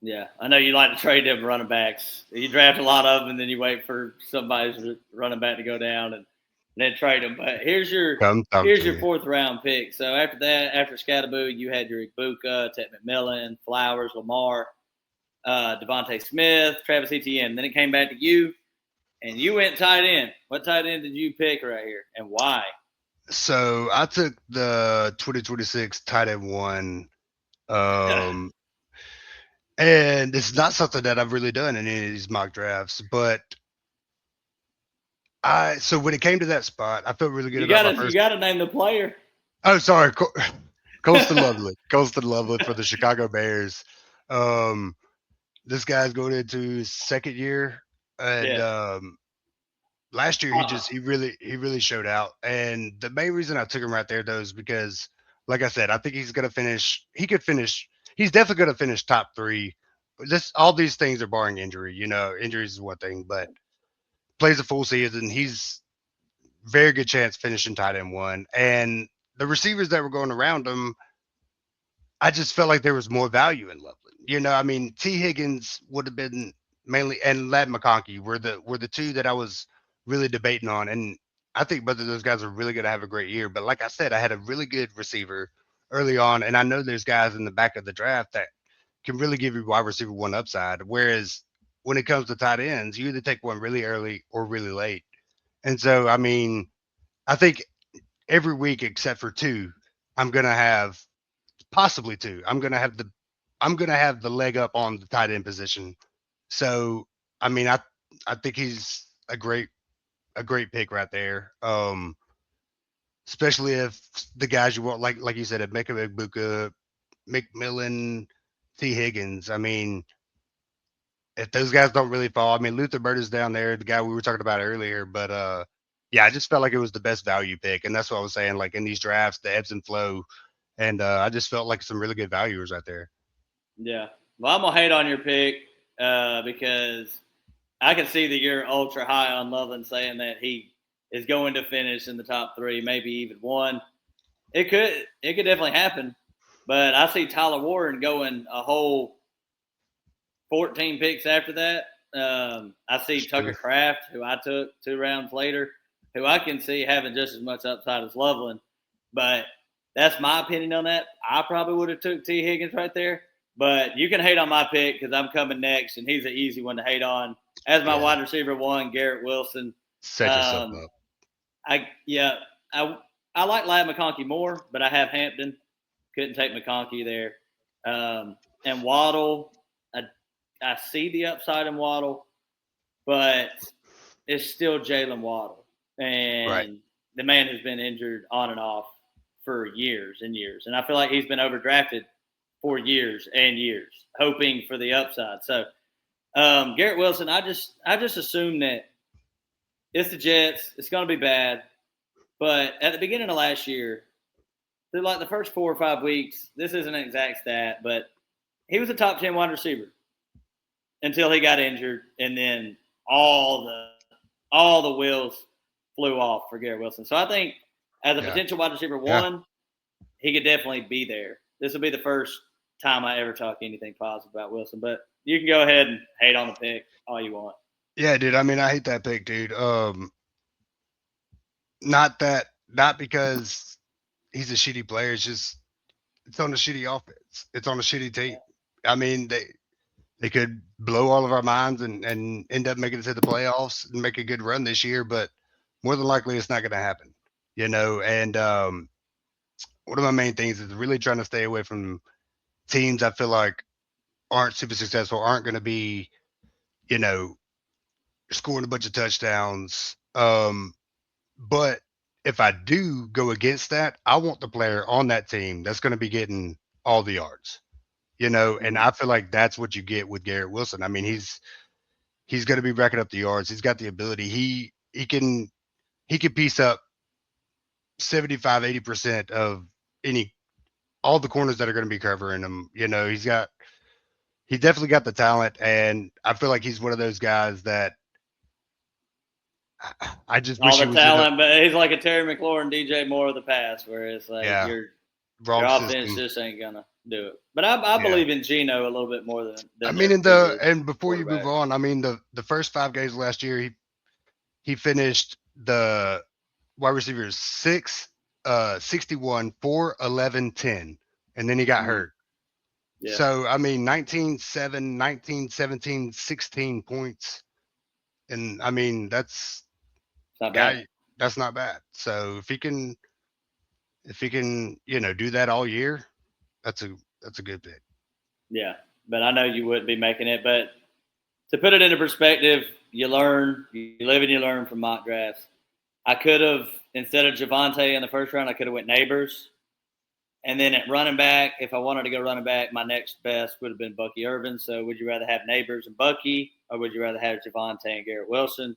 Yeah, I know you like to trade them running backs. You draft a lot of them, and then you wait for somebody's running back to go down, and then trade them. But here's your Come talk here's to your me. fourth round pick. So after that, after Scattaboo, you had your Ibuka, Ted McMillan, Flowers, Lamar, Devontae Smith, Travis Etienne. Then it came back to you, and you went tight end. What tight end did you pick right here, and why? So I took the 2026 tight end one. Um, and it's not something that I've really done in any of these mock drafts, but so when it came to that spot, I felt really good you about my gotta you first. gotta name the player. Oh, sorry, Colston Lovely, Colston Lovely for the Chicago Bears. Um, this guy's going into his second year, and Yeah. last year Uh, he really showed out. And the main reason I took him right there though is because, like I said, I think he's going to finish. He could finish. He's definitely going to finish top three. This all these things are barring injury. Injuries is one thing, but plays a full season. He's very good chance finishing tight end one. And the receivers that were going around him, I just felt like there was more value in Loveland. I mean, T. Higgins would have been mainly, and Lad McConkey were the two that I was really debating on, and I think both of those guys are really going to have a great year. But like I said, I had a really good receiver early on, and I know there's guys in the back of the draft that can really give you wide receiver one upside. Whereas when it comes to tight ends, you either take one really early or really late. And so, I mean, I think every week except for two, I'm gonna have possibly two. I'm gonna have the leg up on the tight end position. So, I mean, I think he's a great pick right there. Especially if the guys you want, like you said, Emeka Egbuka, McMillan, T. Higgins. I mean, if those guys don't really fall, I mean, Luther Bird is down there, the guy we were talking about earlier. But yeah, I just felt like it was the best value pick, and that's what I was saying. Like in these drafts, the ebbs and flow, and I just felt like some really good valuers right there. Yeah. Well, I'm gonna hate on your pick because I can see that you're ultra high on Loveland, saying that he is going to finish in the top three, maybe even one. It could definitely happen, but I see Tyler Warren going a whole 14 picks after that. I see Tucker Kraft, who I took 2 rounds later, who I can see having just as much upside as Loveland. But that's my opinion on that. I probably would have took T. Higgins right there. But you can hate on my pick because I'm coming next, and he's an easy one to hate on. As my Yeah, wide receiver one, Garrett Wilson. set yourself Um, up. I I like Lad McConkey more, but I have Hampton. Couldn't take McConkey there. And Waddle, I I see the upside in Waddle, but it's still Jalen Waddle, Right. and the man has been injured on and off for years and years, and I feel like he's been overdrafted for years and years, hoping for the upside. So Garrett Wilson, I just assume that it's the Jets. It's going to be bad, but at the beginning of last year, through like the first 4 or 5 weeks, this isn't an exact stat, but he was a top 10 wide receiver until he got injured, and then all the wheels flew off for Garrett Wilson. So I think as a Yeah. potential wide receiver Yeah. one, he could definitely be there. This will be the first time I ever talk anything positive about Wilson. But you can go ahead and hate on the pick all you want. Yeah, dude. I mean, I hate that pick, dude. Not because he's a shitty player. It's on a shitty offense. It's on a shitty team. I mean, they could blow all of our minds and end up making it to the playoffs and make a good run this year, but more than likely it's not going to happen. And one of my main things is really trying to stay away from teams I feel like aren't super successful, aren't going to be, you know, scoring a bunch of touchdowns. But if I do go against that, I want the player on that team that's going to be getting all the yards. And Mm-hmm. I feel like that's what you get with Garrett Wilson. I mean, he's going to be racking up the yards. He's got the ability. He can piece up 75-80% of any all the corners that are going to be covering him. He definitely got the talent, and I feel like he's one of those guys that I just All wish the he was in a talent, but he's like a Terry McLaurin, DJ Moore of the past, where it's like yeah your wrong offense system. just ain't gonna do it. But I Yeah. believe in Geno a little bit more I than mean, their in the previous and before you move quarterback. on, I mean the first 5 games last year, he finished the wide receivers 61, 4, 11, 10, and then he got Mm-hmm. hurt. Yeah, So I mean 19-7, 19-17, 16 points. And I mean it's not bad. guy that's not bad. So if he can, do that all year, that's a good pick. Yeah, but I know you wouldn't be making it. But to put it into perspective, you learn, you live and you learn from mock drafts. I could have instead of Javante in the first round, I could have went Neighbors, and then at running back, if I wanted to go running back, my next best would have been Bucky Irvin. So would you rather have Neighbors and Bucky, or would you rather have Javante and Garrett Wilson?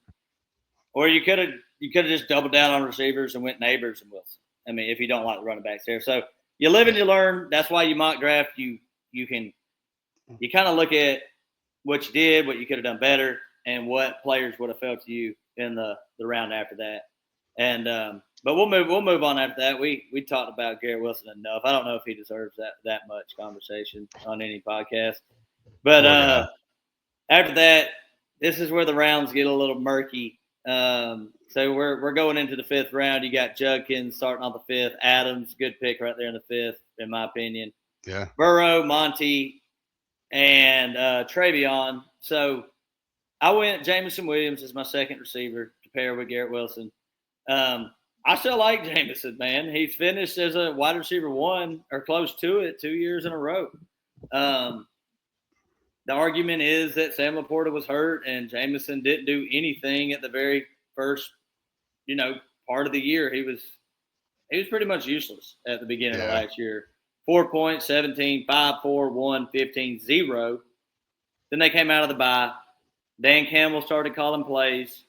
Or you could have just doubled down on receivers and went Neighbors and Wilson. I mean, if you don't like the running backs there, so you live and Yeah. you learn. That's why you mock draft. You kind of look at what you did, what you could have done better, and what players would have fell to you in the round after that. And but we'll move on after that. We talked about Garrett Wilson enough. I don't know if he deserves that much conversation on any podcast. But Poor guy. after that, this is where the rounds get a little murky. So we're going into the fifth round. You got Judkins starting on the fifth. Adams, good pick right there in the fifth, in my opinion. Yeah. Burrow, Monty, and Travion. So I went Jameson Williams as my second receiver to pair with Garrett Wilson. I still like Jameson, man. He's finished as a wide receiver one or close to it 2 years in a row. Um, the argument is that Sam Laporta was hurt and Jameson didn't do anything at the very first, part of the year. He was pretty much useless at the beginning of Yeah. last year. 4 points, 17, 5, 4, 1, 15, 0. Then they came out of the bye. Dan Campbell started calling plays,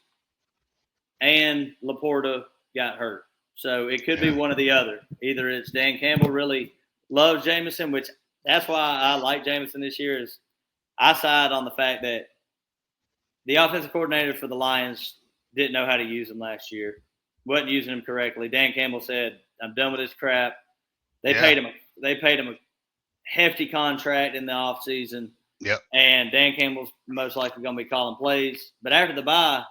and Laporta got hurt. So it could be one or the other. Either it's Dan Campbell really loves Jameson, which that's why I like Jameson this year. Is I side on the fact that the offensive coordinator for the Lions didn't know how to use him last year, wasn't using him correctly. Dan Campbell said, "I'm done with this crap." They Yeah. paid him a hefty contract in the offseason. Yep. And Dan Campbell's most likely going to be calling plays. But after the bye,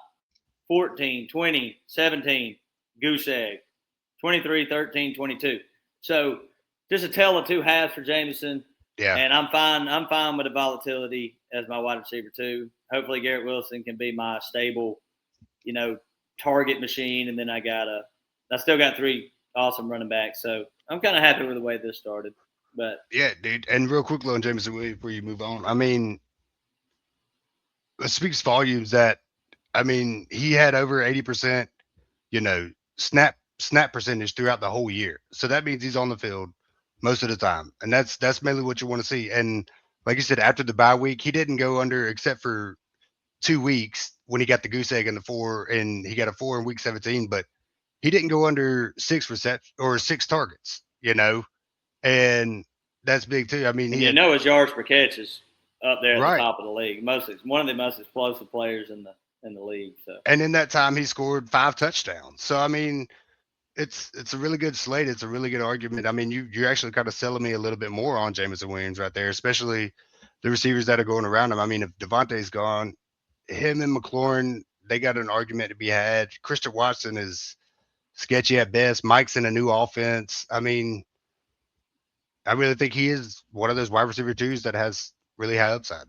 14, 20, 17, goose egg, 23, 13, 22. So just a tale of two halves for Jameson. Yeah. And I'm fine with the volatility as my wide receiver too. Hopefully Garrett Wilson can be my stable, target machine. And then I still got three awesome running backs. So I'm kind of happy with the way this started. But yeah, dude. And real quickly on Jameson Williams before you move on. I mean, it speaks volumes that he had over 80%, snap percentage throughout the whole year. So that means he's on the field most of the time. And that's mainly what you want to see. And like you said, after the bye week, he didn't go under except for 2 weeks when he got the goose egg in the 4 and he got a 4 in week 17, but he didn't go under 6 targets, and that's big too. I mean, and he had his yards per catch is up there at the right. top of the league. One of the most explosive players in the league. So And in that time, he scored 5 touchdowns. So I mean, it's a really good slate. It's a really good argument. I mean, you're actually kind of selling me a little bit more on Jameson Williams right there, especially the receivers that are going around him. I mean, if Devontae's gone, him and McLaurin, they got an argument to be had. Christian Watson is sketchy at best. Mike's in a new offense. I mean, I really think he is one of those wide receiver twos that has really high upside.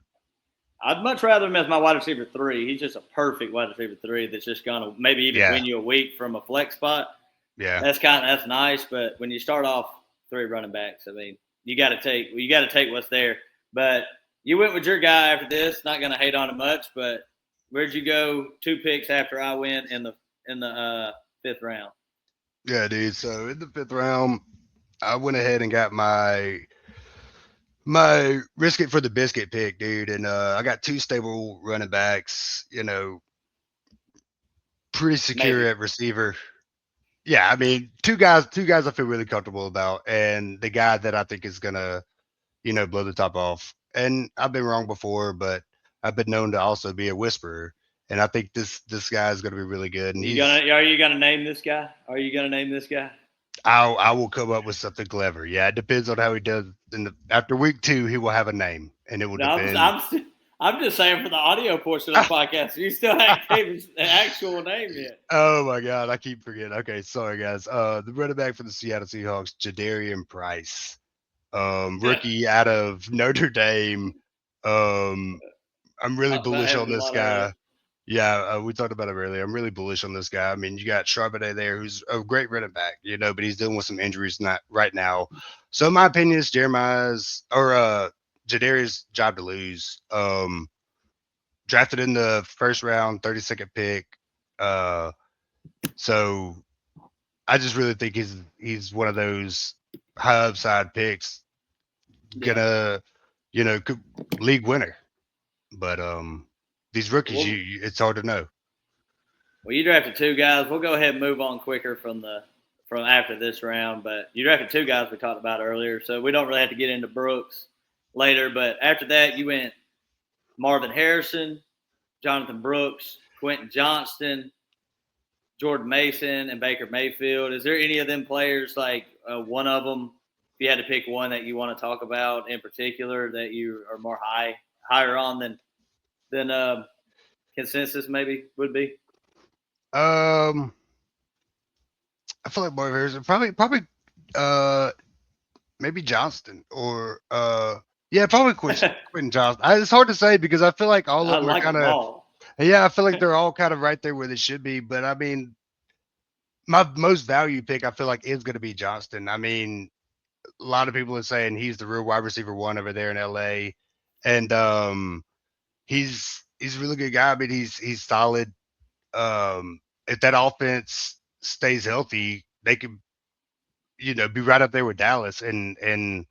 I'd much rather him as my wide receiver 3. He's just a perfect wide receiver 3 that's just going to maybe even win you a week from a flex spot. Yeah. That's nice, but when you start off 3 running backs, I mean, you got to take what's there. But you went with your guy after this. Not going to hate on it much, but where'd you go 2 picks after I went in the 5th round? Yeah, dude. So in the 5th round, I went ahead and got my risk it for the biscuit pick, dude. And I got 2 stable running backs, pretty secure at receiver. Yeah, I mean, two guys I feel really comfortable about, and the guy that I think is gonna, blow the top off. And I've been wrong before, but I've been known to also be a whisperer. And I think this guy is gonna be really good. And are you gonna name this guy? I will come up with something clever. Yeah, it depends on how he does. After week 2, he will have a name, and it will depend. I'm just saying for the audio portion of the podcast, you still haven't given the actual name yet. Oh my God, I keep forgetting. Okay, sorry guys. The running back for the Seattle Seahawks, Jadarian Price, rookie out of Notre Dame. I'm really bullish on this guy. Yeah, we talked about him earlier. I'm really bullish on this guy. I mean, you got Charbonnet there, who's a great running back, but he's dealing with some injuries right now. So, in my opinion, it's Jadarian's job to lose. Drafted in the 1st round, 32nd pick. So, I just really think he's one of those high upside picks, gonna, league winner. But these rookies, it's hard to know. Well, you drafted 2 guys. We'll go ahead and move on quicker from after this round. But you drafted 2 guys we talked about earlier, so we don't really have to get into Brooks later. But after that, you went Marvin Harrison, Jonathan Brooks, Quentin Johnston, Jordan Mason, and Baker Mayfield. Is there any of them players, like one of them, if you had to pick one that you want to talk about in particular that you are higher on than consensus maybe would be? Um, I feel like Marvin Harrison probably uh maybe Johnston or yeah, probably Quentin Johnston. It's hard to say because I feel like all I of them are like kind them of all. yeah. I feel like they're all kind of right there where they should be. But I mean, my most value pick I feel like is going to be Johnston. I mean, a lot of people are saying he's the real wide receiver one over there in LA, and he's a really good guy. I mean, he's solid. If that offense stays healthy, they could be right up there with Dallas and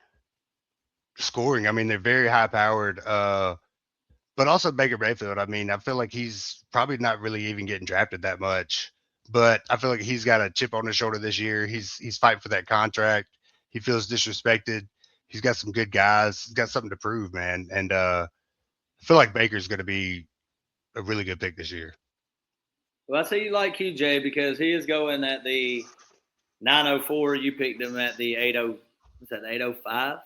scoring. I mean, they're very high powered. But also Baker Mayfield. I mean, I feel like he's probably not really even getting drafted that much. But I feel like he's got a chip on his shoulder this year. He's fighting for that contract. He feels disrespected. He's got some good guys. He's got something to prove, man. And I feel like Baker's going to be a really good pick this year. Well, I say you like QJ because he is going at the 904. You picked him at the 80. What's that? 805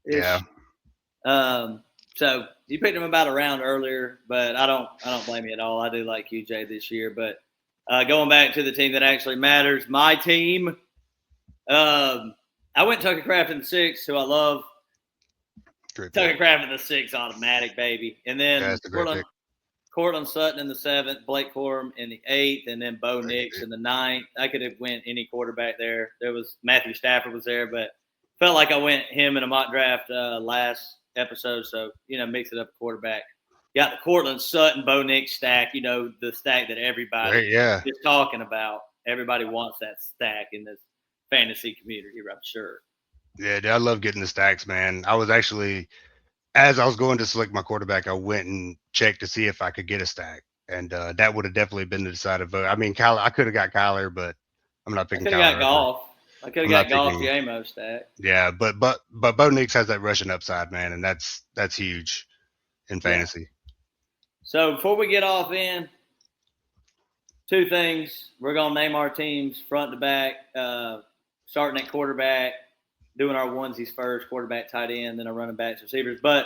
Yeah. ish. So you picked him about a round earlier, but I don't blame you at all. I do like QJ this year, but going back to the team that actually matters, my team. I went Tucker Craft in the 6, who I love. Great Tucker pick. Craft in the 6, automatic baby, and Yeah, then that's a great pick. Cortland Sutton in the 7th, Blake Corum in the 8th, and then Bo Great Nix pick. in the 9th. I could have went any quarterback there. There was Matthew Stafford was there, but felt like I went him in a mock draft last episode. So mix it up a quarterback. Got the Cortland Sutton Bo Nix stack. The stack that everybody Great, yeah. is talking about. Everybody wants that stack in this fantasy community, I'm sure. Yeah, dude, I love getting the stacks, man. I was actually, as I was going to select my quarterback, I went and checked to see if I could get a stack. And that would have definitely been the decided vote. I mean, I could have got Kyler, but I'm not I picking could have got Kyler over. golf. I could have I'm not got golf picking. the Amo stack. Yeah, but Bo Nix has that rushing upside, man, and that's huge in Yeah. fantasy. So before we get off in, two things. We're going to name our teams front to back, starting at quarterback, doing our onesies first, quarterback, tight end, then our running backs, receivers. But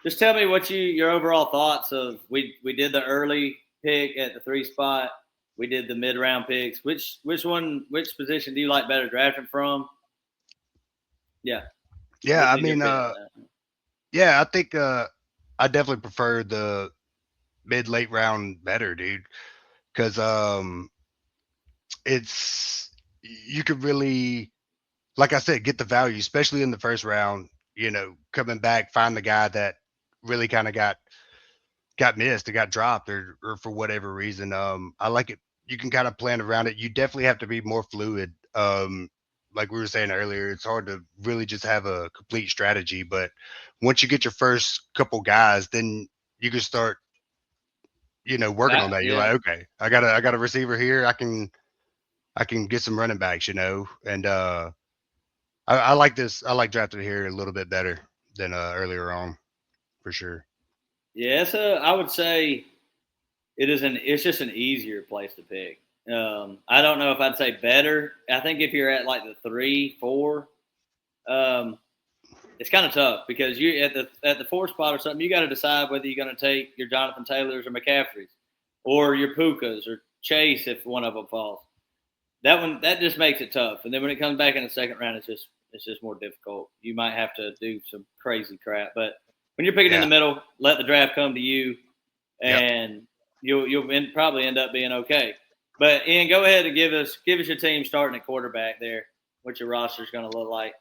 just tell me what your overall thoughts of we did the early pick at the 3 spot. We did the mid round picks. Which position do you like better drafting from? Yeah. Yeah, Give I me your mean, opinion on that. yeah, I think I definitely prefer the mid late round better, dude, because it's you could really, like I said, get the value, especially in the first round. Coming back, find the guy that really kind of got missed or got dropped or for whatever reason. I like it. You can kind of plan around it. You definitely have to be more fluid. Like we were saying earlier, it's hard to really just have a complete strategy. But once you get your first couple guys, then you can start, working on that. You're Yeah. like, okay, I got a receiver here. I can get some running backs, and I like this. I like drafting here a little bit better than earlier on for sure. Yeah, I would say it's just an easier place to pick. I don't know if I'd say better. I think if you're at like the 3, 4, um, it's kind of tough because you at the 4 spot or something, you got to decide whether you're going to take your Jonathan Taylors or McCaffreys, or your Pukas or Chase if one of them falls. That just makes it tough. And then when it comes back in the second round, it's just more difficult. You might have to do some crazy crap, but when you're picking in the Yeah. middle, let the draft come to you, Yep. and you'll probably end up being okay. But Ian, go ahead and give us your team starting at quarterback there. What your roster's going to look like?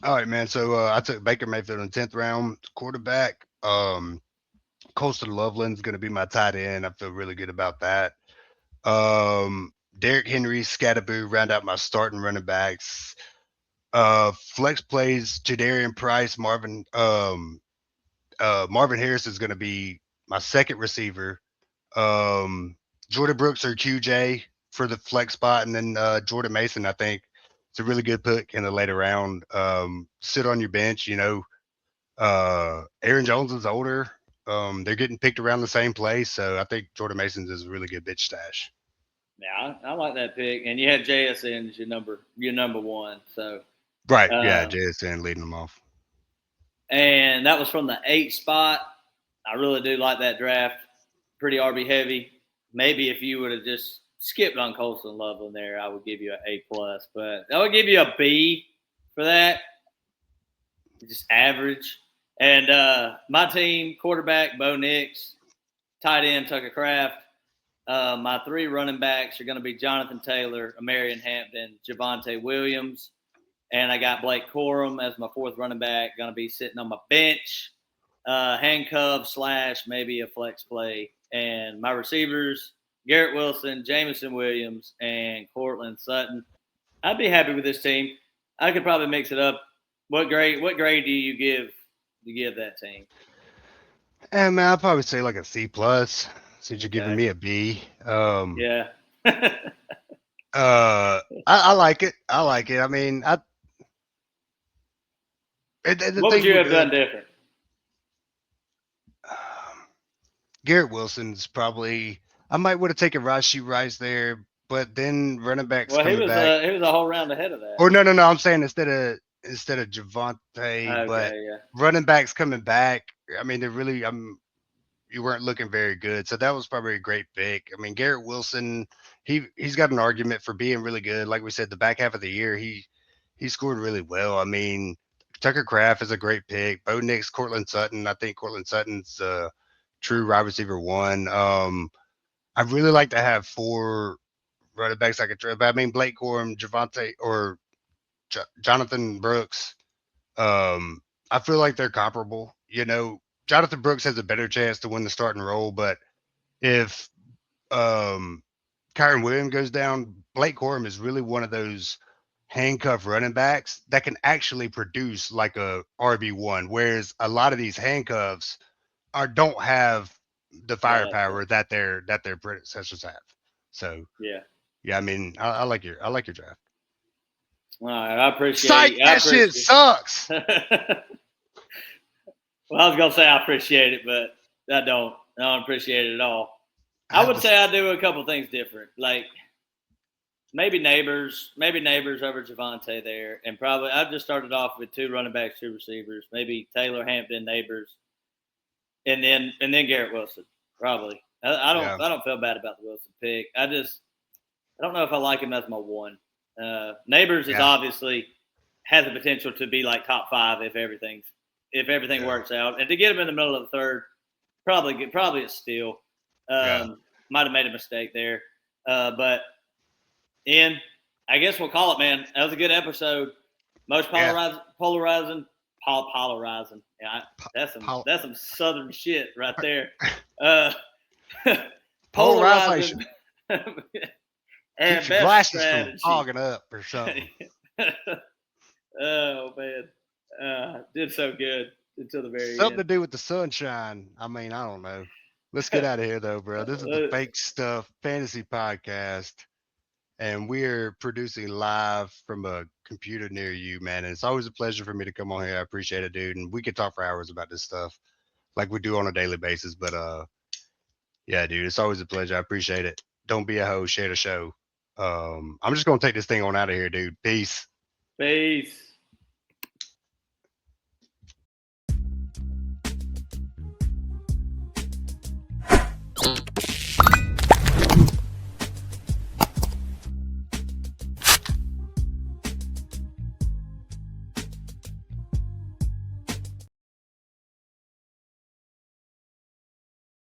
All right, man. So I took Baker Mayfield in the 10th round, quarterback. Colston Loveland's going to be my tight end. I feel really good about that. Derrick Henry, Scatterboo round out my starting running backs. Flex plays Jadarian Price, Marvin Harris is going to be my second receiver. Jordan Brooks or QJ for the flex spot, and then Jordan Mason, I think it's a really good pick in the later round. Sit on your bench, Aaron Jones is older. They're getting picked around the same place, so I think Jordan Mason's is a really good bitch stash. Yeah, I like that pick, and you had JSN as your number one. So, Right, yeah, um, JSN leading them off. and that was from the 8 spot. I really do like that draft. pretty RB heavy. Maybe if you would have just skipped on Colson Loveland there, I would give you an A plus. But I would give you a B for that. Just average. And my team, quarterback Bo Nix, tight end Tucker Kraft. My three running backs are going to be Jonathan Taylor, Amarian Hampton, Javonte Williams. And I got Blake Corum as my fourth running back, going to be sitting on my bench, handcuff / maybe a flex play. And my receivers, Garrett Wilson, Jamison Williams, and Cortland Sutton. I'd be happy with this team. I could probably mix it up. What grade do you give that team? And man, I'd probably say like a C plus since you're giving Okay. me a B. Yeah. I like it. I like it. I mean, the What would thing you with have done different? Garrett Wilson's probably. I might would have taken Rashee Rice there, but then running backs Well, he coming was back. he was a whole round ahead of that. Or no. I'm saying instead of Javonte, but Okay, yeah. running backs coming back. I mean, they're really. You weren't looking very good, so that was probably a great pick. I mean, Garrett Wilson, he's got an argument for being really good. Like we said, the back half of the year, he scored really well. I mean, Tucker Kraft is a great pick. Bo Nix, Cortland Sutton. I think Cortland Sutton's true wide receiver one. I really like to have four running backs I could trade. But I mean, Blake Corum, Javonte, or Jonathan Brooks. I feel like they're comparable. You know, Jonathan Brooks has a better chance to win the starting role, but if Kyron Williams goes down, Blake Corum is really one of those handcuff running backs that can actually produce like a RB1, whereas a lot of these handcuffs don't have the Gotcha. firepower that their predecessors have. So Yeah. I mean, I like your draft. All right, I appreciate. Psych, that shit sucks. Well, I was gonna say I appreciate it, but I don't. I don't appreciate it at all. I would say I do a couple things different, like maybe neighbors over Javonte there, and probably I've just started off with two running backs, two receivers, maybe Taylor, Hampton, Neighbors, and then Garrett Wilson. Probably. I don't feel bad about the Wilson pick. I don't know if I like him as my one. Neighbors is obviously has the potential to be like top 5 if everything works out, and to get him in the middle of the third, probably a steal. Might have made a mistake there, but I guess we'll call it, man. That was a good episode. Most polarizing. Yeah, that's some southern shit right there. Polarizing. And keeps your glasses from fogging up or something. Oh man, did so good until the very something end. to do with the sunshine. I mean, I don't know. Let's get out of here though, bro. This is the Fake Stuff Fantasy Podcast, and we're producing live from a computer near you, man. And it's always a pleasure for me to come on here. I appreciate it, dude. And we could talk for hours about this stuff, like we do on a daily basis. But yeah, dude, it's always a pleasure. I appreciate it. Don't be a hoe. Share the show. I'm just gonna take this thing on out of here, dude. Peace.